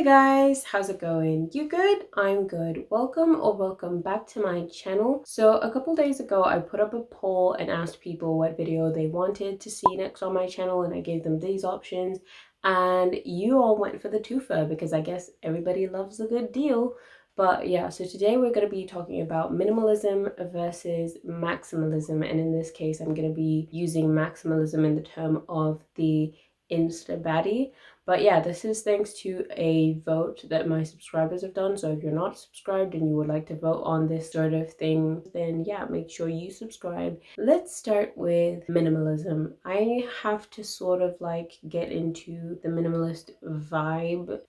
Hey guys, how's it going? You good? I'm good. Welcome back to my channel. So a couple days ago I put up a poll and asked people what video they wanted to see next on my channel, and I gave them these options, and you all went for the twofer because I guess everybody loves a good deal. But yeah, so today we're going to be talking about minimalism versus maximalism, and in this case I'm going to be using maximalism in the term of the Insta Baddie. But yeah, this is thanks to a vote that my subscribers have done. So if you're not subscribed and you would like to vote on this sort of thing, then yeah, make sure you subscribe. Let's start with minimalism. I have to sort of like get into the minimalist vibe.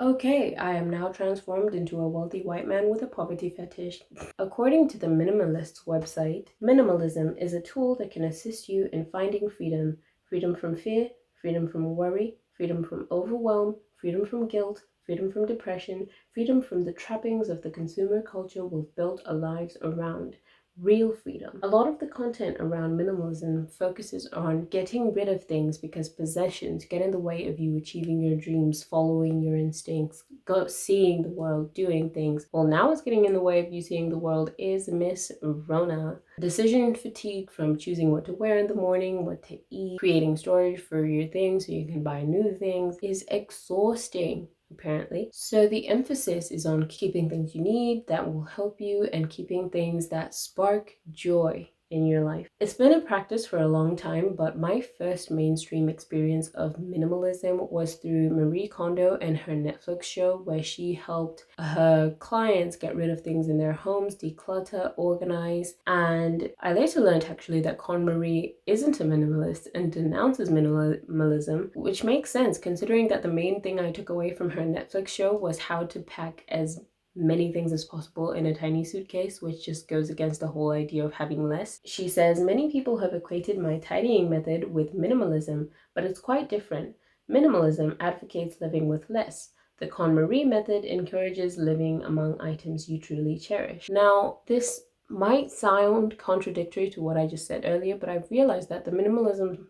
Okay, I am now transformed into a wealthy white man with a poverty fetish. According to the Minimalists website, minimalism is a tool that can assist you in finding freedom. Freedom from fear, freedom from worry, freedom from overwhelm, freedom from guilt, freedom from depression, freedom from the trappings of the consumer culture we've built our lives around. Real freedom. A lot of the content around minimalism focuses on getting rid of things because possessions get in the way of you achieving your dreams, following your instincts, seeing the world, doing things. Well, now what's getting in the way of you seeing the world is Miss Rona. Decision fatigue from choosing what to wear in the morning, what to eat, creating storage for your things so you can buy new things is exhausting, apparently. So the emphasis is on keeping things you need that will help you and keeping things that spark joy in your life. It's been a practice for a long time, but my first mainstream experience of minimalism was through Marie Kondo and her Netflix show, where she helped her clients get rid of things in their homes, declutter, organize. And I later learned actually that KonMari isn't a minimalist and denounces minimalism, which makes sense considering that the main thing I took away from her Netflix show was how to pack as many things as possible in a tiny suitcase, which just goes against the whole idea of having less. She says, many people have equated my tidying method with minimalism, but it's quite different. Minimalism advocates living with less. The KonMari method encourages living among items you truly cherish. Now, this might sound contradictory to what I just said earlier, but I've realized that the minimalism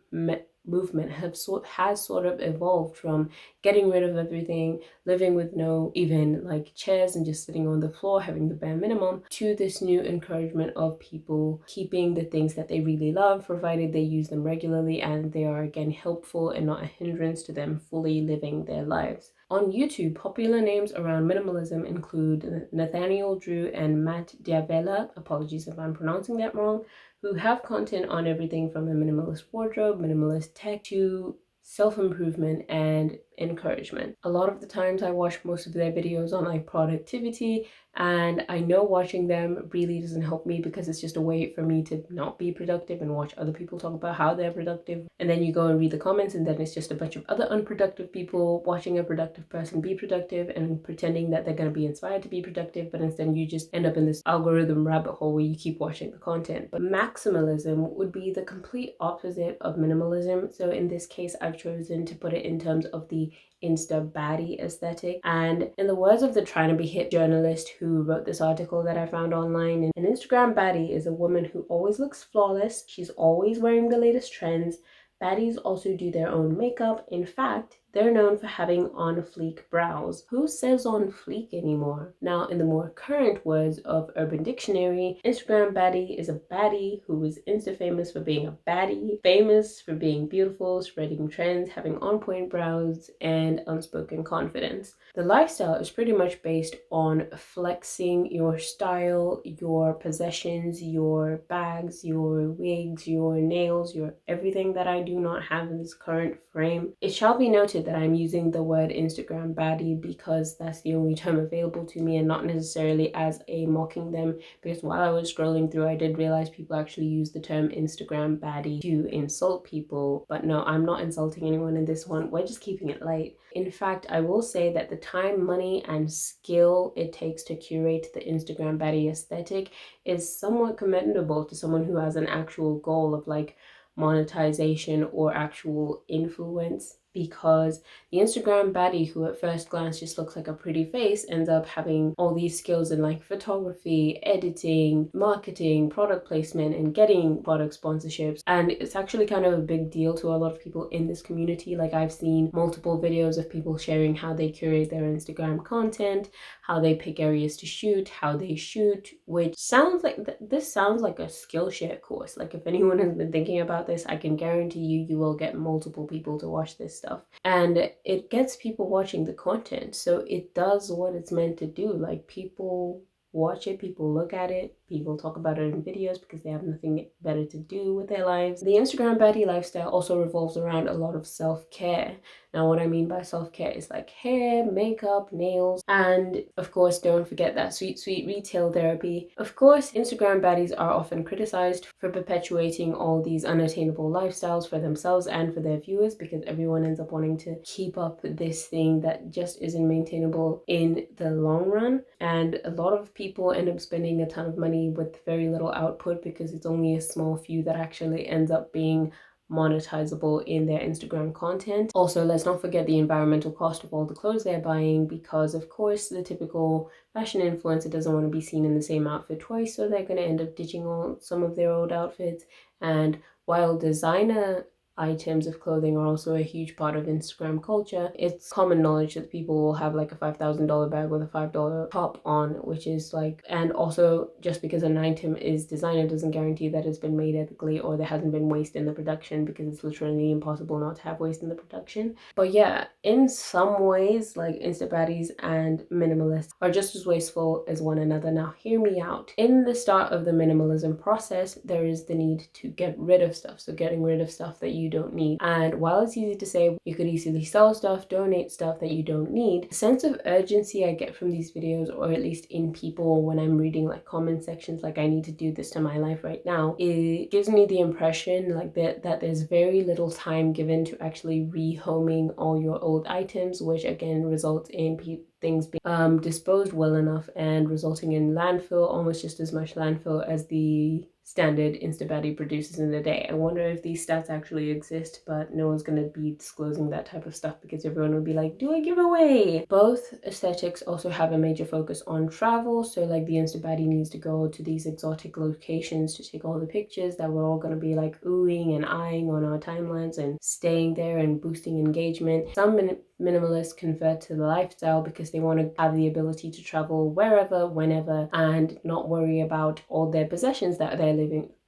movement has sort of evolved from getting rid of everything, living with no even like chairs and just sitting on the floor, having the bare minimum, to this new encouragement of people keeping the things that they really love, provided they use them regularly and they are again helpful and not a hindrance to them fully living their lives. On YouTube, popular names around minimalism include Nathaniel Drew and Matt Diavela, apologies if I'm pronouncing that wrong, who have content on everything from a minimalist wardrobe, minimalist tech, to self-improvement and encouragement. A lot of the times I watch most of their videos on like productivity, and I know watching them really doesn't help me because it's just a way for me to not be productive and watch other people talk about how they're productive. And then you go and read the comments and then it's just a bunch of other unproductive people watching a productive person be productive and pretending that they're going to be inspired to be productive, but instead you just end up in this algorithm rabbit hole where you keep watching the content. But maximalism would be the complete opposite of minimalism. So in this case, I've chosen to put it in terms of the Insta Baddie aesthetic. And in the words of the trying to be hip journalist who wrote this article that I found online, an Instagram baddie is a woman who always looks flawless. She's always wearing the latest trends. Baddies also do their own makeup. In fact, they're known for having on fleek brows. Who says on fleek anymore? Now, in the more current words of Urban Dictionary, Instagram baddie is a baddie who is Insta famous for being a baddie, famous for being beautiful, spreading trends, having on-point brows, and unspoken confidence. The lifestyle is pretty much based on flexing your style, your possessions, your bags, your wigs, your nails, your everything that I do not have in this current frame. It shall be noted that I'm using the word Instagram baddie because that's the only term available to me and not necessarily as a mocking them, because while I was scrolling through I did realize people actually use the term Instagram baddie to insult people. But no, I'm not insulting anyone in this one. We're just keeping it light. In fact, I will say that the time, money, and skill it takes to curate the Instagram baddie aesthetic is somewhat commendable to someone who has an actual goal of like monetization or actual influence. because the Instagram baddie, who at first glance just looks like a pretty face, ends up having all these skills in like photography, editing, marketing, product placement, and getting product sponsorships. And it's actually kind of a big deal to a lot of people in this community. Like, I've seen multiple videos of people sharing how they curate their Instagram content, how they pick areas to shoot, how they shoot, which sounds like this sounds like a Skillshare course. Like, if anyone has been thinking about this, I can guarantee you will get multiple people to watch this stuff, and it gets people watching the content, so it does what it's meant to do. Like, people watch it, people look at it, people talk about it in videos because they have nothing better to do with their lives. The Instagram baddie lifestyle also revolves around a lot of self-care. Now, what I mean by self-care is like hair, makeup, nails, and of course, don't forget that sweet retail therapy. Of course, Instagram baddies are often criticized for perpetuating all these unattainable lifestyles for themselves and for their viewers, because everyone ends up wanting to keep up this thing that just isn't maintainable in the long run. And a lot of people end up spending a ton of money with very little output because it's only a small few that actually ends up being monetizable in their Instagram content. Also, let's not forget the environmental cost of all the clothes they're buying, because of course the typical fashion influencer doesn't want to be seen in the same outfit twice, so they're going to end up ditching some of their old outfits. And while designer items of clothing are also a huge part of Instagram culture, it's common knowledge that people will have like a $5,000 bag with a $5 top on, which is like, and also just because an item is designer doesn't guarantee that it's been made ethically or there hasn't been waste in the production, because it's literally impossible not to have waste in the production. But yeah, in some ways, like, Insta Baddies and minimalists are just as wasteful as one another. Now, hear me out. In the start of the minimalism process, there is the need to get rid of stuff. So getting rid of stuff that you don't need. And while it's easy to say you could easily sell stuff, donate stuff that you don't need, the sense of urgency I get from these videos, or at least in people when I'm reading like comment sections, like, I need to do this to my life right now, it gives me the impression like that there's very little time given to actually rehoming all your old items, which again results in things being disposed well enough and resulting in landfill, almost just as much landfill as the standard Insta Baddie produces in a day. I wonder if these stats actually exist, but no one's going to be disclosing that type of stuff because everyone would be like, do a giveaway. Both aesthetics also have a major focus on travel. So like, the Insta Baddie needs to go to these exotic locations to take all the pictures that we're all going to be like oohing and eyeing on our timelines and staying there and boosting engagement. Some minimalists convert to the lifestyle because they want to have the ability to travel wherever, whenever, and not worry about all their possessions that they're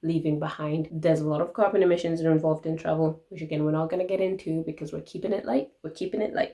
leaving behind. There's a lot of carbon emissions that are involved in travel, which again, we're not going to get into because we're keeping it light.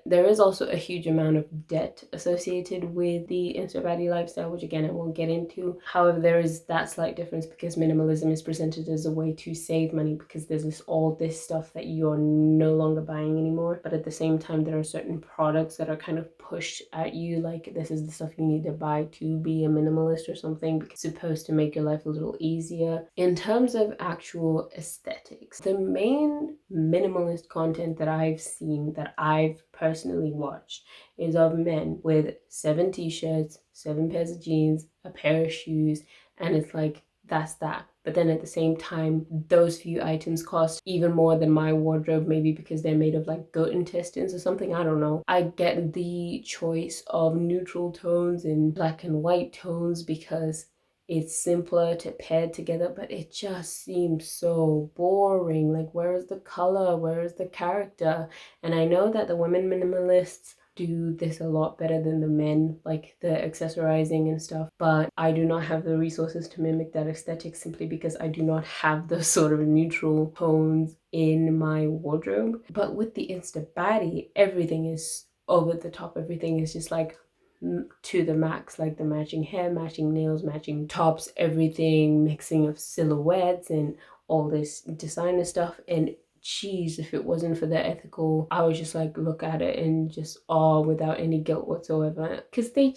There is also a huge amount of debt associated with the Insta Baddie lifestyle, which again, I won't get into. However, there is that slight difference because minimalism is presented as a way to save money, because there's all this stuff that you're no longer buying anymore. But at the same time, there are certain products that are kind of pushed at you, like, this is the stuff you need to buy to be a minimalist or something, because it's supposed to make your life a little easier. In terms of actual aesthetics, the main minimalist content that I've seen, that I've personally watched, is of men with 7 t-shirts, 7 pairs of jeans, a pair of shoes, and it's like, that's that. But then at the same time, those few items cost even more than my wardrobe, maybe because they're made of like goat intestines or something, I don't know. I get the choice of neutral tones and black and white tones because it's simpler to pair together, but it just seems so boring. Like, where is the color? Where is the character? And I know that the women minimalists do this a lot better than the men, like the accessorizing and stuff, but I do not have the resources to mimic that aesthetic, simply because I do not have those sort of neutral tones in my wardrobe. But with the Insta Baddie, everything is over the top. Everything is just like to the max, like the matching hair, matching nails, matching tops, everything, mixing of silhouettes and all this designer stuff. And geez, if it wasn't for the ethical, I would just like look at it and just awe without any guilt whatsoever, because they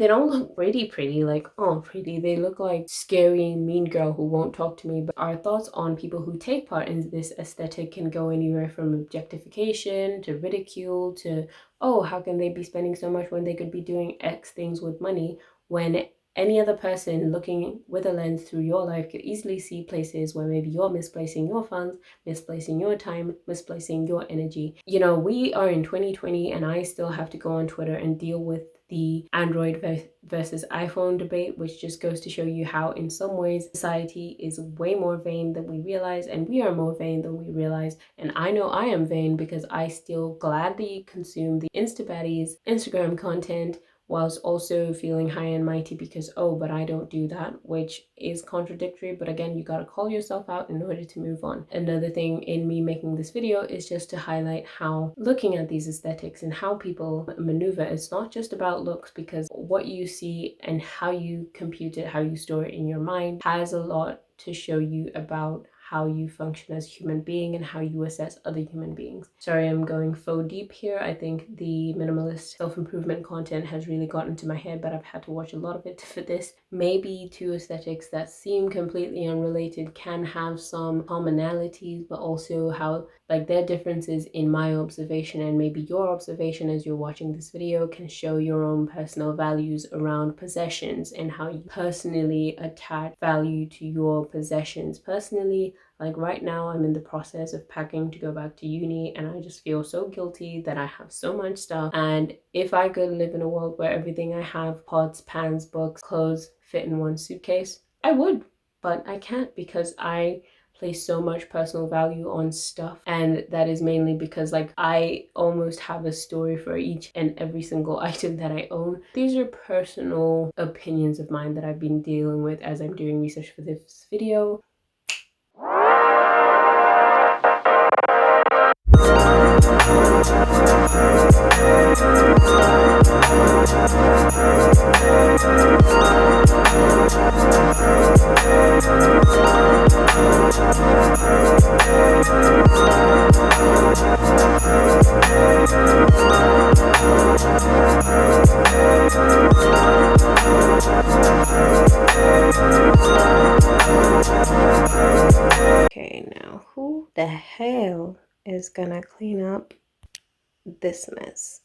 don't look pretty, like, oh, pretty. They look like scary mean girl who won't talk to me. But our thoughts on people who take part in this aesthetic can go anywhere from objectification to ridicule to, oh, how can they be spending so much when they could be doing X things with money, when any other person looking with a lens through your life could easily see places where maybe you're misplacing your funds, misplacing your time, misplacing your energy. You know, we are in 2020 and I still have to go on Twitter and deal with the Android versus iPhone debate, which just goes to show you how in some ways society is way more vain than we realize, and we are more vain than we realize. And I know I am vain because I still gladly consume the Insta Baddies Instagram content whilst also feeling high and mighty because, oh, but I don't do that, which is contradictory. But again, you gotta call yourself out in order to move on. Another thing in me making this video is just to highlight how looking at these aesthetics and how people maneuver, it's not just about looks, because what you see and how you compute it, how you store it in your mind has a lot to show you about how you function as a human being and how you assess other human beings. Sorry, I'm going faux deep here. I think the minimalist self-improvement content has really gotten to my head, but I've had to watch a lot of it for this. Maybe two aesthetics that seem completely unrelated can have some commonalities, but also how like their differences in my observation and maybe your observation as you're watching this video can show your own personal values around possessions and how you personally attach value to your possessions. Personally, like right now, I'm in the process of packing to go back to uni, and I just feel so guilty that I have so much stuff. And if I could live in a world where everything I have, pots, pans, books, clothes, fit in one suitcase, I would. But I can't because I place so much personal value on stuff, and that is mainly because like I almost have a story for each and every single item that I own. These are personal opinions of mine that I've been dealing with as I'm doing research for this video. Okay, now who the hell is gonna clean up this mess?